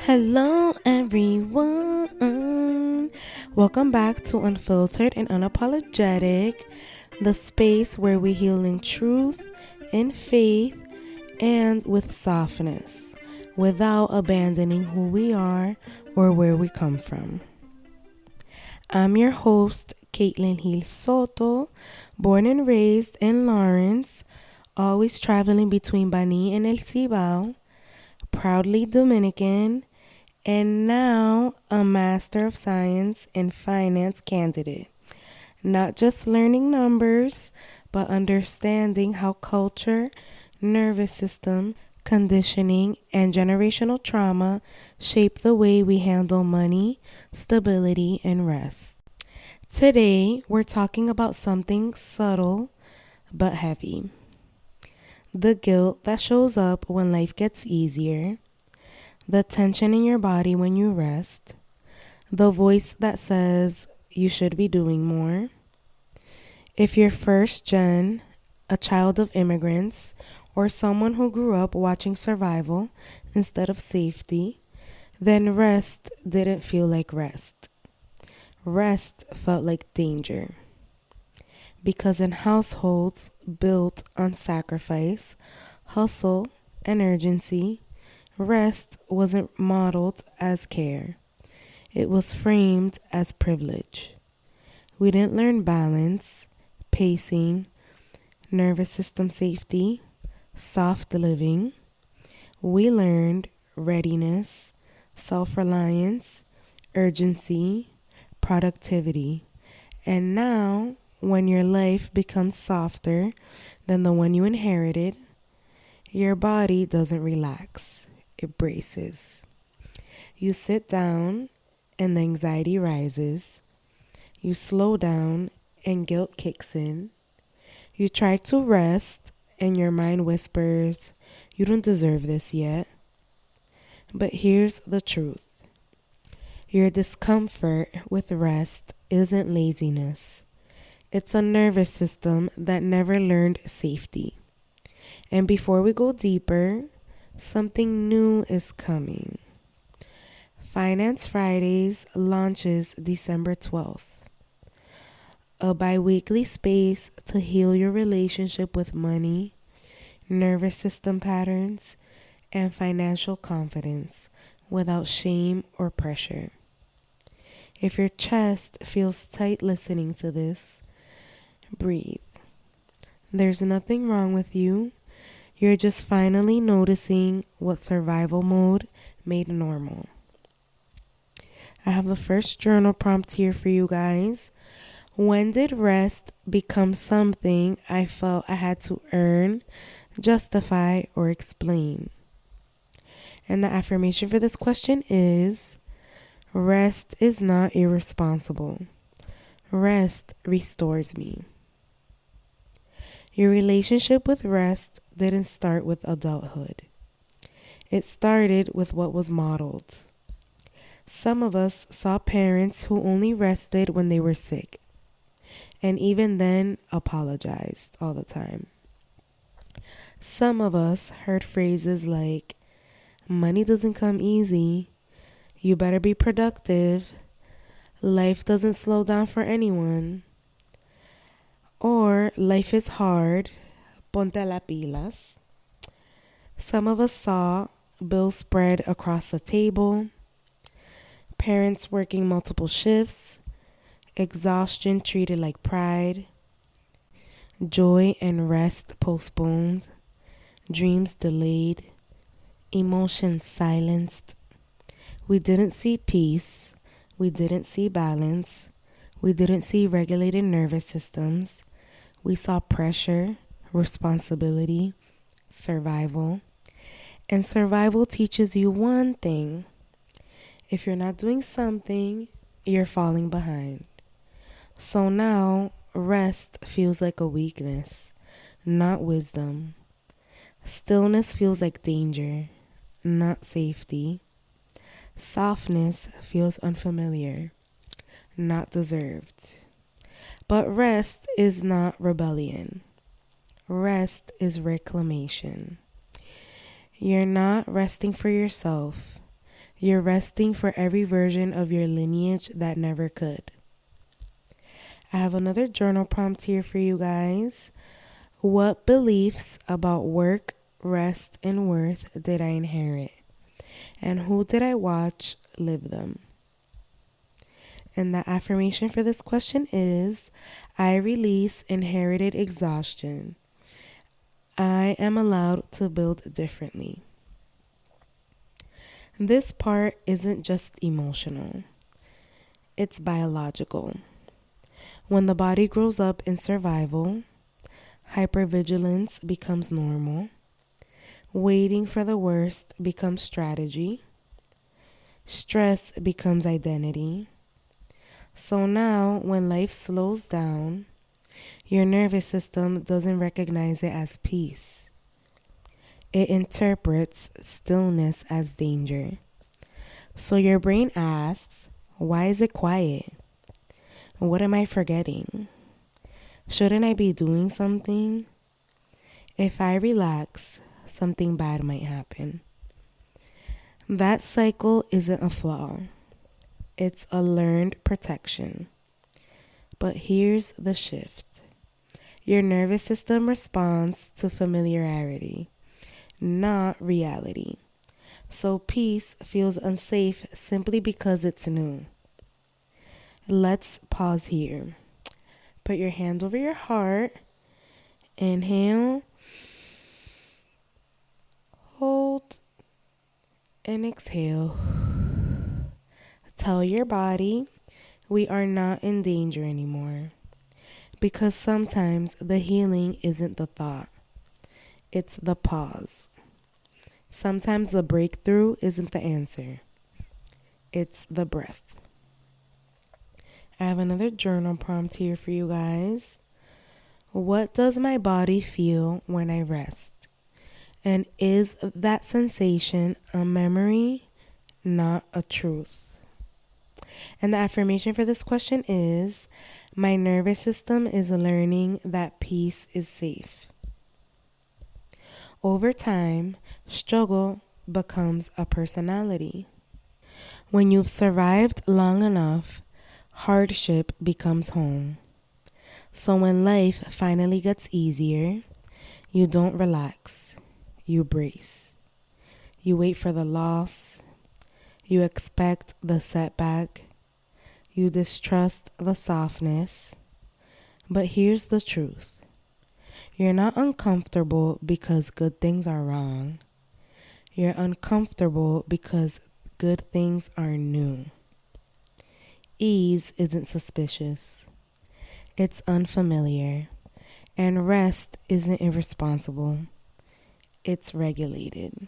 Hello, everyone. Welcome back to Unfiltered and Unapologetic, the space where we heal in truth, in faith, and with softness, without abandoning who we are or where we come from. I'm your host, Gil-Soto, born and raised in Lawrence, always traveling between Bani and El Cibao, proudly Dominican, and now a Master of Science in Finance candidate. Not just learning numbers, but understanding how culture, nervous system, conditioning, and generational trauma shape the way we handle money, stability, and rest. Today, we're talking about something subtle but heavy. The guilt that shows up when life gets easier, the tension in your body when you rest, the voice that says you should be doing more. If you're first gen, a child of immigrants, or someone who grew up watching survival instead of safety, then rest didn't feel like rest. Rest felt like danger. Because in households built on sacrifice, hustle, and urgency, rest wasn't modeled as care. It was framed as privilege. We didn't learn balance, pacing, nervous system safety, soft living. We learned readiness, self-reliance, urgency, productivity. And now, when your life becomes softer than the one you inherited, your body doesn't relax. It braces. You sit down and the anxiety rises. You slow down and guilt kicks in. You try to rest and your mind whispers, "You don't deserve this yet." But here's the truth. Your discomfort with rest isn't laziness. It's a nervous system that never learned safety. And before we go deeper, something new is coming. Finance Fridays launches December 12th. A bi-weekly space to heal your relationship with money, nervous system patterns, and financial confidence without shame or pressure. If your chest feels tight listening to this, breathe. There's nothing wrong with you. You're just finally noticing what survival mode made normal. I have the first journal prompt here for you guys. When did rest become something I felt I had to earn, justify, or explain? And the affirmation for this question is, rest is not irresponsible. Rest restores me. Your relationship with rest didn't start with adulthood. It started with what was modeled. Some of us saw parents who only rested when they were sick, and even then apologized all the time. Some of us heard phrases like, "Money doesn't come easy," "You better be productive," "Life doesn't slow down for anyone," or "Life is hard, ponte las pilas." Some of us saw bills spread across the table, parents working multiple shifts, exhaustion treated like pride, joy and rest postponed, dreams delayed, emotions silenced. We didn't see peace, we didn't see balance, we didn't see regulated nervous systems. We saw pressure, responsibility, survival. And survival teaches you one thing. If you're not doing something, you're falling behind. So now, rest feels like a weakness, not wisdom. Stillness feels like danger, not safety. Softness feels unfamiliar, not deserved. But rest is not rebellion. Rest is reclamation. You're not resting for yourself. You're resting for every version of your lineage that never could. I have another journal prompt here for you guys. What beliefs about work, rest, and worth did I inherit? And who did I watch live them? And the affirmation for this question is, I release inherited exhaustion. I am allowed to build differently. This part isn't just emotional, it's biological. When the body grows up in survival, hypervigilance becomes normal. Waiting for the worst becomes strategy. Stress becomes identity. So now, when life slows down, your nervous system doesn't recognize it as peace. It interprets stillness as danger. So your brain asks, why is it quiet? What am I forgetting? Shouldn't I be doing something? If I relax, something bad might happen. That cycle isn't a flaw. It's a learned protection. But here's the shift. Your nervous system responds to familiarity, not reality. So peace feels unsafe simply because it's new. Let's pause here. Put your hand over your heart. Inhale. Hold. And exhale. Tell your body we are not in danger anymore. Because sometimes the healing isn't the thought. It's the pause. Sometimes the breakthrough isn't the answer. It's the breath. I have another journal prompt here for you guys. What does my body feel when I rest? And is that sensation a memory, not a truth? And the affirmation for this question is, my nervous system is learning that peace is safe. Over time, struggle becomes a personality. When you've survived long enough, hardship becomes home. So when life finally gets easier, you don't relax. You brace. You wait for the loss. You expect the setback. You distrust the softness. But here's the truth. You're not uncomfortable because good things are wrong. You're uncomfortable because good things are new. Ease isn't suspicious. It's unfamiliar. And rest isn't irresponsible. It's regulated.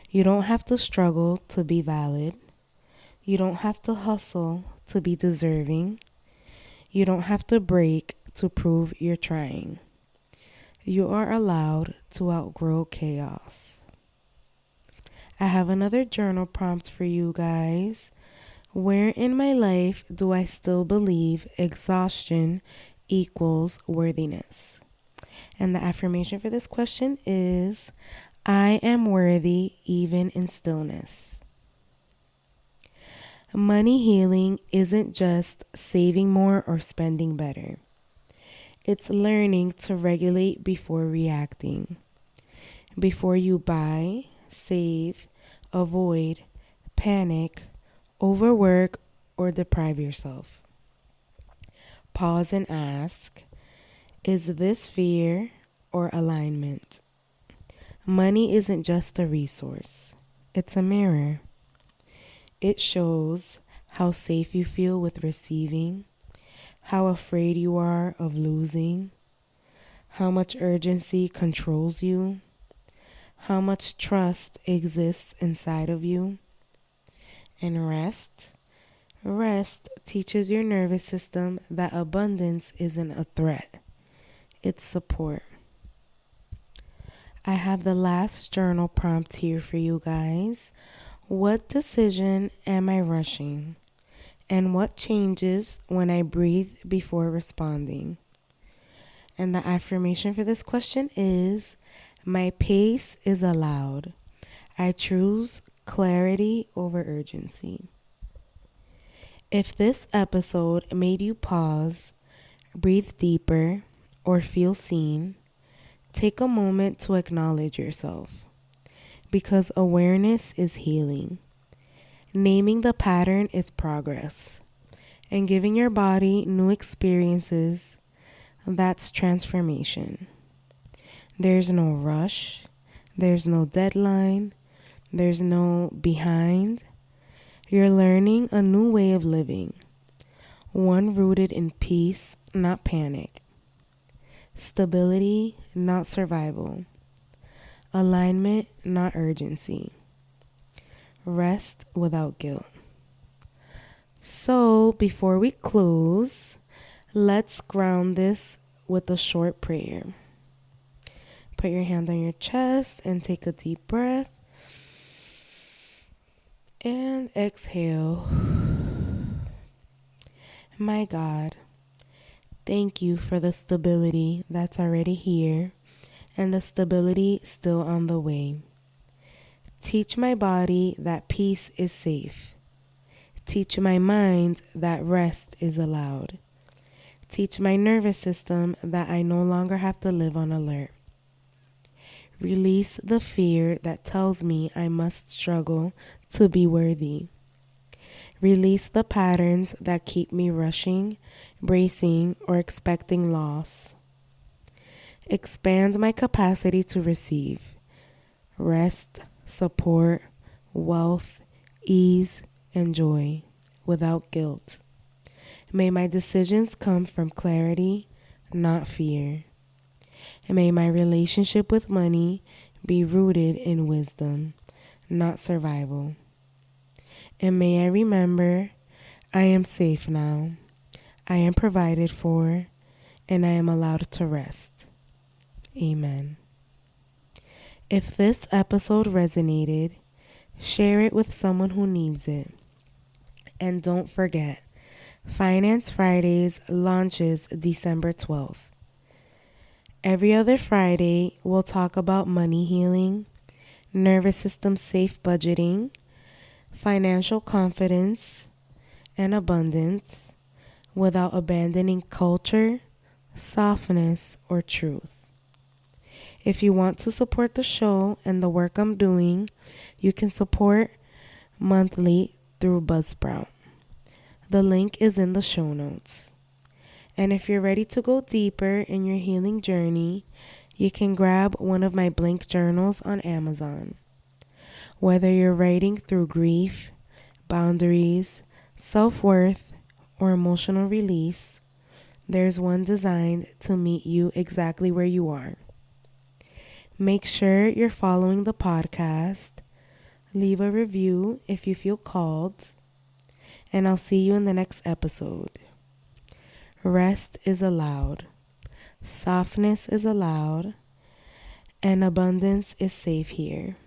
You don't have to struggle to be valid. You don't have to hustle to be deserving. You don't have to break to prove you're trying. You are allowed to outgrow chaos. I have another journal prompt for you guys. Where in my life do I still believe exhaustion equals worthiness? And the affirmation for this question is, I am worthy even in stillness. Money healing isn't just saving more or spending better. It's learning to regulate before reacting. Before you buy, save, avoid, panic, overwork, or deprive yourself. Pause and ask, is this fear or alignment? Money isn't just a resource. It's a mirror. It shows how safe you feel with receiving, how afraid you are of losing, how much urgency controls you, how much trust exists inside of you. And rest teaches your nervous system that abundance isn't a threat, it's support. I have the last journal prompt here for you guys. What decision am I rushing? And what changes when I breathe before responding? And the affirmation for this question is, my pace is allowed. I choose clarity over urgency. If this episode made you pause, breathe deeper, or feel seen, take a moment to acknowledge yourself, because awareness is healing. Naming the pattern is progress, and giving your body new experiences, that's transformation. There's no rush, there's no deadline, there's no behind. You're learning a new way of living, one rooted in peace, not panic, stability, not survival, alignment, not urgency, rest without guilt. So, before we close, let's ground this with a short prayer. Put your hand on your chest and take a deep breath. And exhale. My God, thank you for the stability that's already here and the stability still on the way. Teach my body that peace is safe. Teach my mind that rest is allowed. Teach my nervous system that I no longer have to live on alert. Release the fear that tells me I must struggle to be worthy. Release the patterns that keep me rushing, bracing, or expecting loss. Expand my capacity to receive rest, support, wealth, ease, and joy without guilt. May my decisions come from clarity, not fear. And may my relationship with money be rooted in wisdom, not survival. And may I remember, I am safe now, I am provided for, and I am allowed to rest. Amen. If this episode resonated, share it with someone who needs it. And don't forget, Finance Fridays launches December 12th. Every other Friday, we'll talk about money healing, nervous system safe budgeting, financial confidence, and abundance without abandoning culture, softness, or truth. If you want to support the show and the work I'm doing, you can support monthly through Buzzsprout. The link is in the show notes. And if you're ready to go deeper in your healing journey, you can grab one of my blank journals on Amazon. Whether you're writing through grief, boundaries, self-worth, or emotional release, there's one designed to meet you exactly where you are. Make sure you're following the podcast. Leave a review if you feel called. And I'll see you in the next episode. Rest is allowed, softness is allowed, and abundance is safe here.